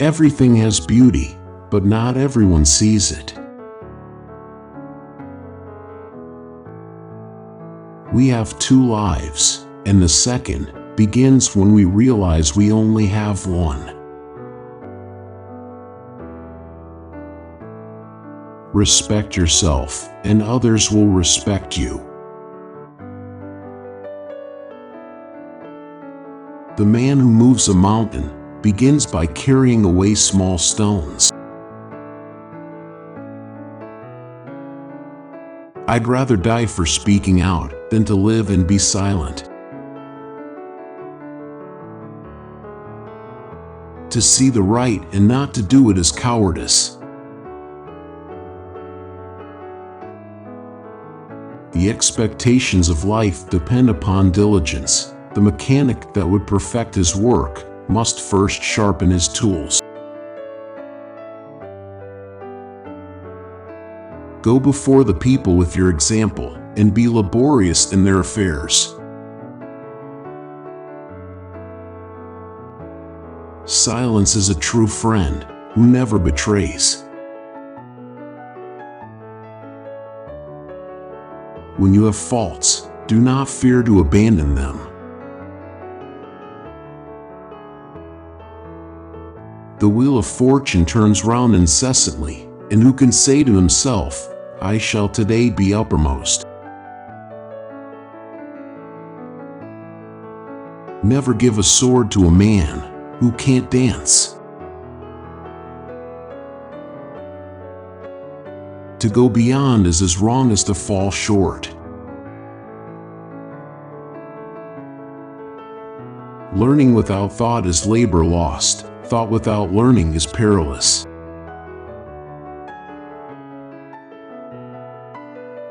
Everything has beauty, but not everyone sees it. We have two lives, and the second begins when we realize we only have one. Respect yourself, and others will respect you. The man who moves a mountain begins by carrying away small stones. I'd rather die for speaking out than to live and be silent. To see the right and not to do it is cowardice. The expectations of life depend upon diligence. The mechanic that would perfect his work must first sharpen his tools. Go before the people with your example, and be laborious in their affairs. Silence is a true friend who never betrays. When you have faults, do not fear to abandon them. The wheel of fortune turns round incessantly, and who can say to himself, I shall today be uppermost? Never give a sword to a man who can't dance. To go beyond is as wrong as to fall short. Learning without thought is labor lost. Thought without learning is perilous.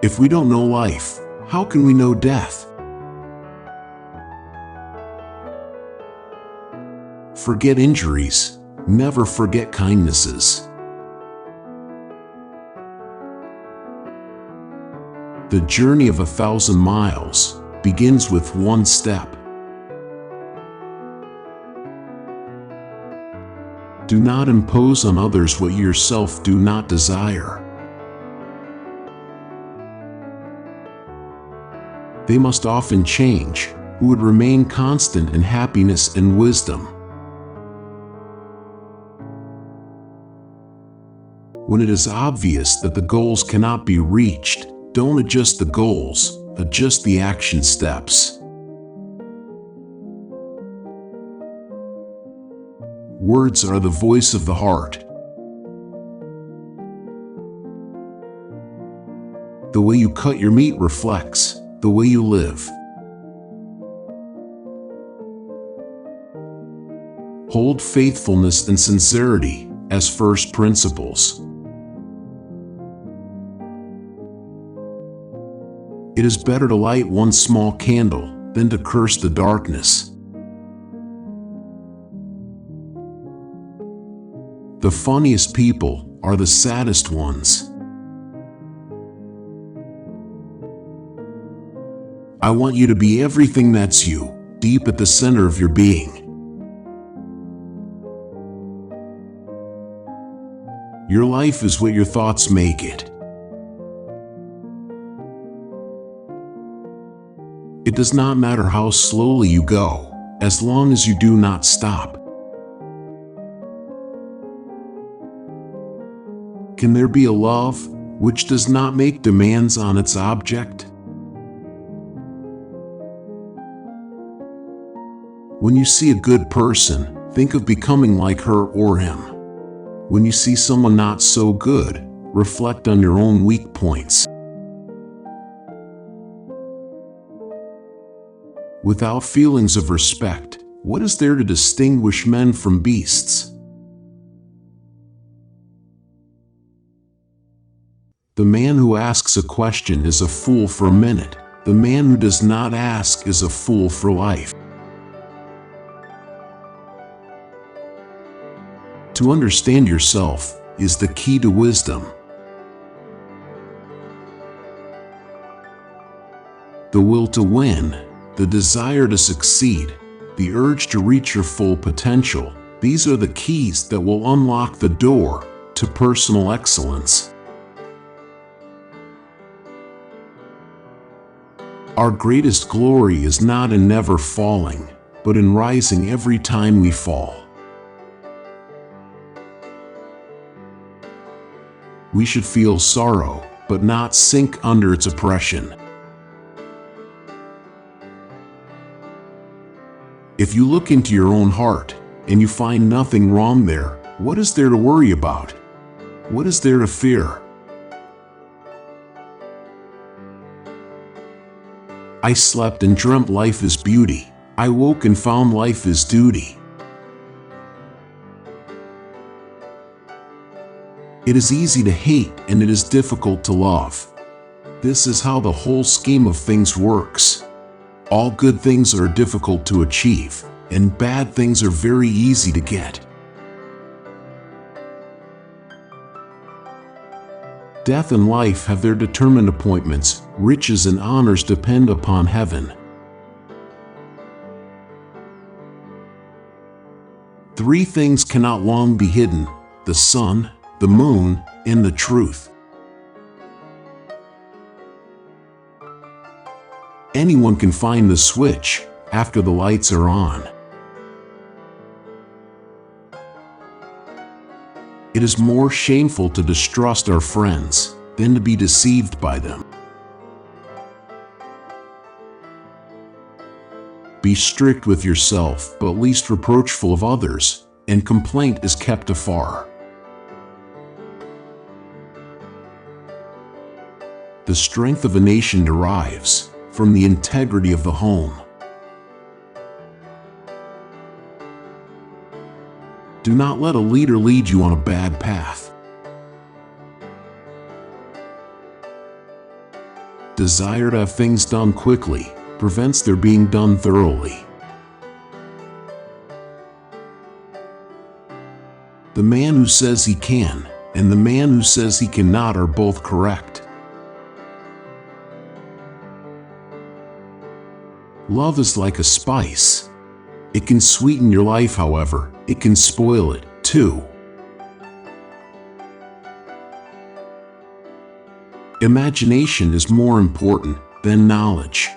If we don't know life, how can we know death? Forget injuries, never forget kindnesses. The journey of 1,000 miles begins with one step. Do not impose on others what you yourself do not desire. They must often change, who would remain constant in happiness and wisdom. When it is obvious that the goals cannot be reached, don't adjust the goals, adjust the action steps. Words are the voice of the heart. The way you cut your meat reflects the way you live. Hold faithfulness and sincerity as first principles. It is better to light one small candle than to curse the darkness. The funniest people are the saddest ones. I want you to be everything that's you, deep at the center of your being. Your life is what your thoughts make it. It does not matter how slowly you go, as long as you do not stop. Can there be a love which does not make demands on its object? When you see a good person, think of becoming like her or him. When you see someone not so good, reflect on your own weak points. Without feelings of respect, what is there to distinguish men from beasts? The man who asks a question is a fool for a minute. The man who does not ask is a fool for life. To understand yourself is the key to wisdom. The will to win, the desire to succeed, the urge to reach your full potential These are the keys that will unlock the door to personal excellence. Our greatest glory is not in never falling, but in rising every time we fall. We should feel sorrow, but not sink under its oppression. If you look into your own heart and you find nothing wrong there, what is there to worry about? What is there to fear? I slept and dreamt life is beauty. I woke and found life is duty. It is easy to hate and it is difficult to love. This is how the whole scheme of things works. All good things are difficult to achieve, and bad things are very easy to get. Death and life have their determined appointments. Riches and honors depend upon heaven. Three things cannot long be hidden: the sun, the moon, and the truth. Anyone can find the switch after the lights are on. It is more shameful to distrust our friends than to be deceived by them. Be strict with yourself, but least reproachful of others, and complaint is kept afar. The strength of a nation derives from the integrity of the home. Do not let a leader lead you on a bad path. Desire to have things done quickly prevents their being done thoroughly. The man who says he can and the man who says he cannot are both correct. Love is like a spice. It can sweeten your life, however, it can spoil it, too. Imagination is more important than knowledge.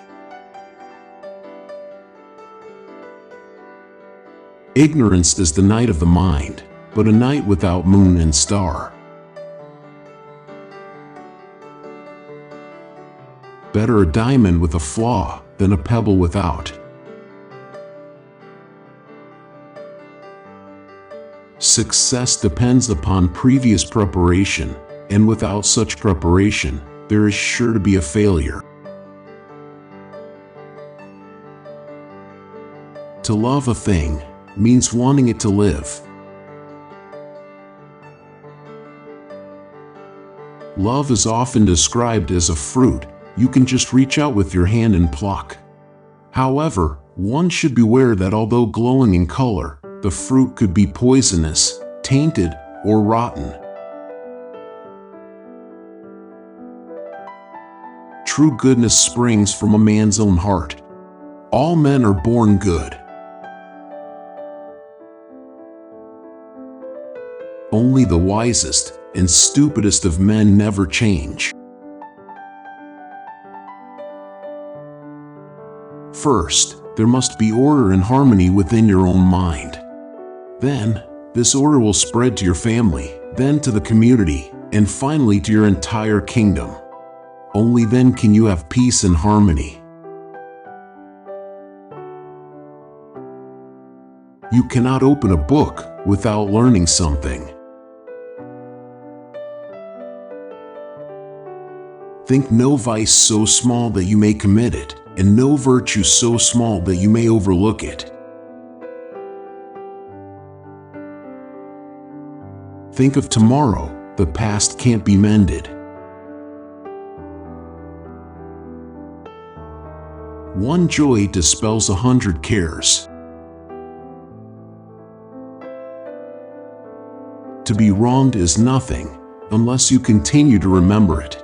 Ignorance is the night of the mind, but a night without moon and star. Better a diamond with a flaw than a pebble without. Success depends upon previous preparation, and without such preparation, there is sure to be a failure. To love a thing means wanting it to live. Love is often described as a fruit you can just reach out with your hand and pluck. However, one should beware that although glowing in color, the fruit could be poisonous, tainted, or rotten. True goodness springs from a man's own heart. All men are born good. Only the wisest and stupidest of men never change. First, there must be order and harmony within your own mind. Then, this order will spread to your family, then to the community, and finally to your entire kingdom. Only then can you have peace and harmony. You cannot open a book without learning something. Think no vice so small that you may commit it, and no virtue so small that you may overlook it. Think of tomorrow, the past can't be mended. One joy dispels 100 cares. To be wronged is nothing, unless you continue to remember it.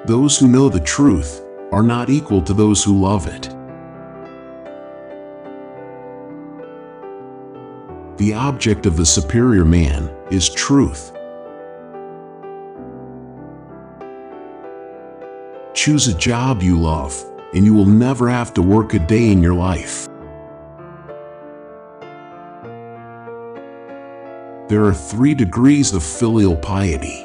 Those who know the truth are not equal to those who love it. The object of the superior man is truth. Choose a job you love, and you will never have to work a day in your life. There are 3 degrees of filial piety.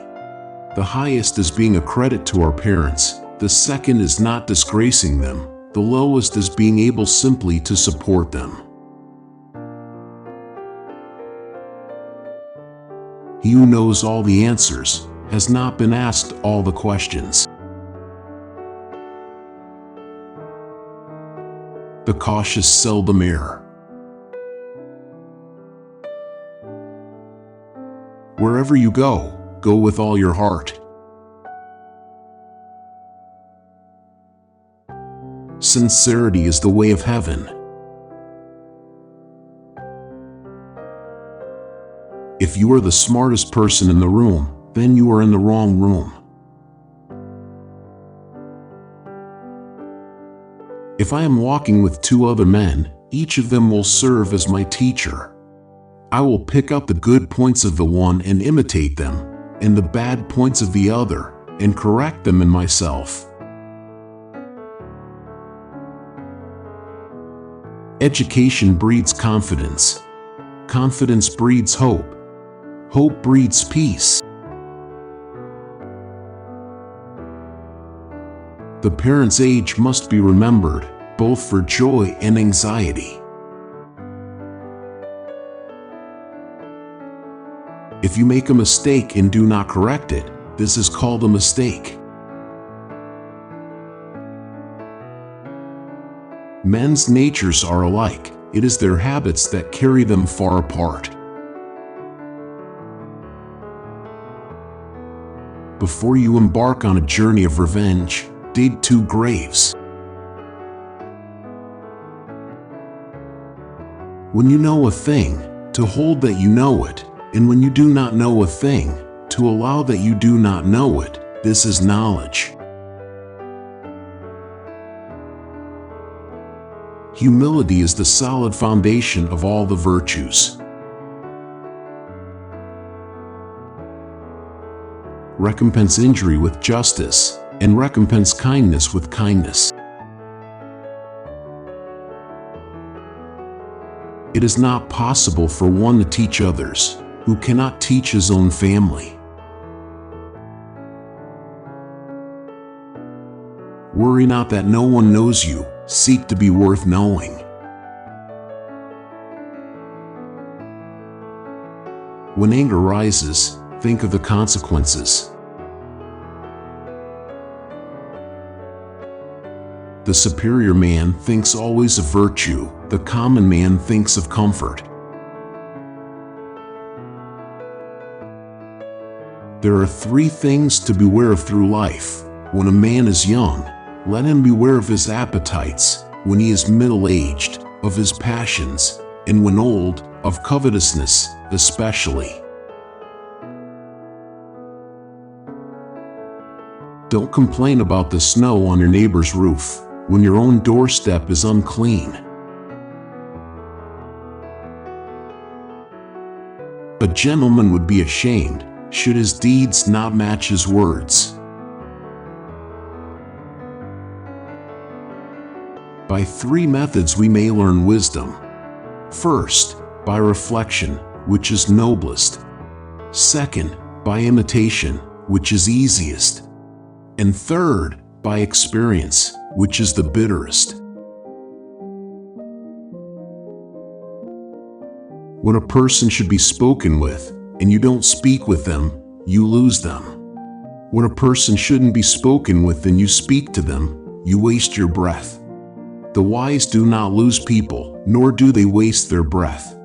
The highest is being a credit to our parents. The second is not disgracing them. The lowest is being able simply to support them. He who knows all the answers has not been asked all the questions. The cautious seldom err. Wherever you go, go with all your heart. Sincerity is the way of heaven. If you are the smartest person in the room, then you are in the wrong room. If I am walking with 2 other men, each of them will serve as my teacher. I will pick up the good points of the one and imitate them, and the bad points of the other, and correct them in myself. Education breeds confidence. Confidence breeds hope. Hope breeds peace. The parent's age must be remembered, both for joy and anxiety. If you make a mistake and do not correct it, this is called a mistake. Men's natures are alike. It is their habits that carry them far apart. Before you embark on a journey of revenge, dig 2 graves. When you know a thing, to hold that you know it, and when you do not know a thing, to allow that you do not know it, this is knowledge. Humility is the solid foundation of all the virtues. Recompense injury with justice, and recompense kindness with kindness. It is not possible for one to teach others, who cannot teach his own family. Worry not that no one knows you, seek to be worth knowing. When anger rises, think of the consequences. The superior man thinks always of virtue, the common man thinks of comfort. There are 3 things to beware of through life. When a man is young, let him beware of his appetites. When he is middle-aged, of his passions, and when old, of covetousness, especially. Don't complain about the snow on your neighbor's roof, when your own doorstep is unclean. A gentleman would be ashamed, should his deeds not match his words. By 3 methods we may learn wisdom. First, by reflection, which is noblest. Second, by imitation, which is easiest. And third, by experience, which is the bitterest. When a person should be spoken with, and you don't speak with them, you lose them. When a person shouldn't be spoken with and you speak to them, you waste your breath. The wise do not lose people, nor do they waste their breath.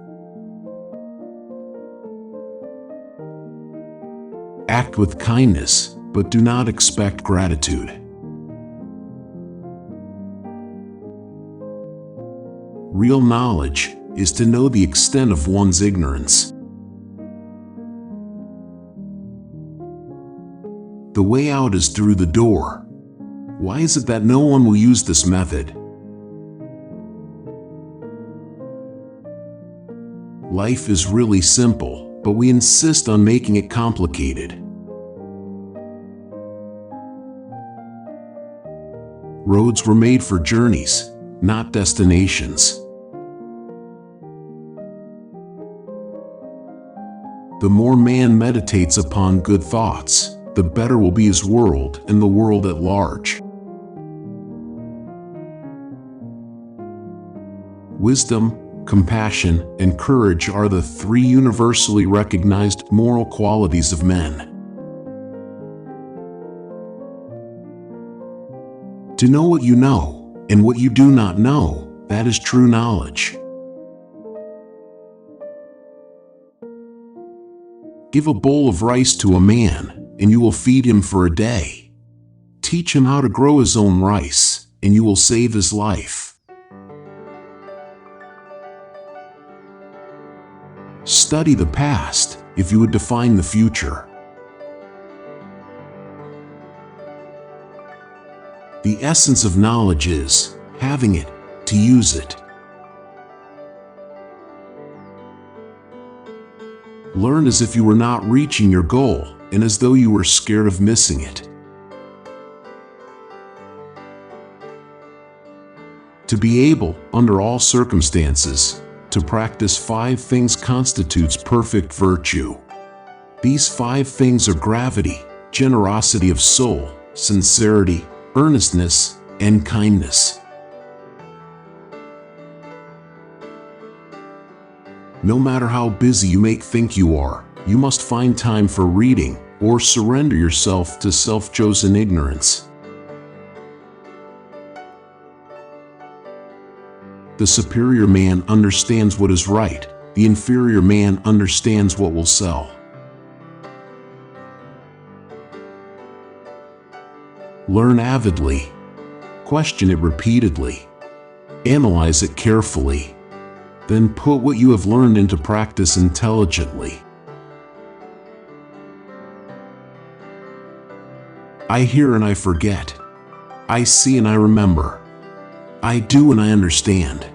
Act with kindness, but do not expect gratitude. Real knowledge is to know the extent of one's ignorance. The way out is through the door. Why is it that no one will use this method? Life is really simple, but we insist on making it complicated. Roads were made for journeys, not destinations. The more man meditates upon good thoughts, the better will be his world and the world at large. Wisdom, compassion, and courage are the three universally recognized moral qualities of men. To know what you know, and what you do not know, that is true knowledge. Give a bowl of rice to a man, and you will feed him for a day. Teach him how to grow his own rice, and you will save his life. Study the past, if you would define the future. The essence of knowledge is having it, to use it. Learn as if you were not reaching your goal and as though you were scared of missing it. To be able, under all circumstances, to practice 5 things constitutes perfect virtue. These 5 things are gravity, generosity of soul, sincerity, earnestness, and kindness. No matter how busy you may think you are, you must find time for reading or surrender yourself to self-chosen ignorance. The superior man understands what is right, the inferior man understands what will sell. Learn avidly. Question it repeatedly. Analyze it carefully. Then put what you have learned into practice intelligently. I hear and I forget. I see and I remember. I do and I understand.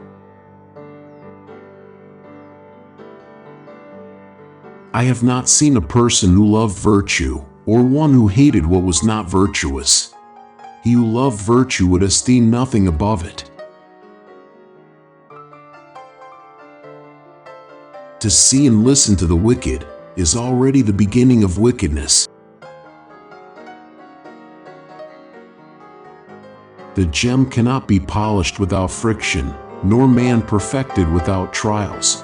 I have not seen a person who loved virtue, or one who hated what was not virtuous. He who loved virtue would esteem nothing above it. To see and listen to the wicked is already the beginning of wickedness. The gem cannot be polished without friction, nor man perfected without trials.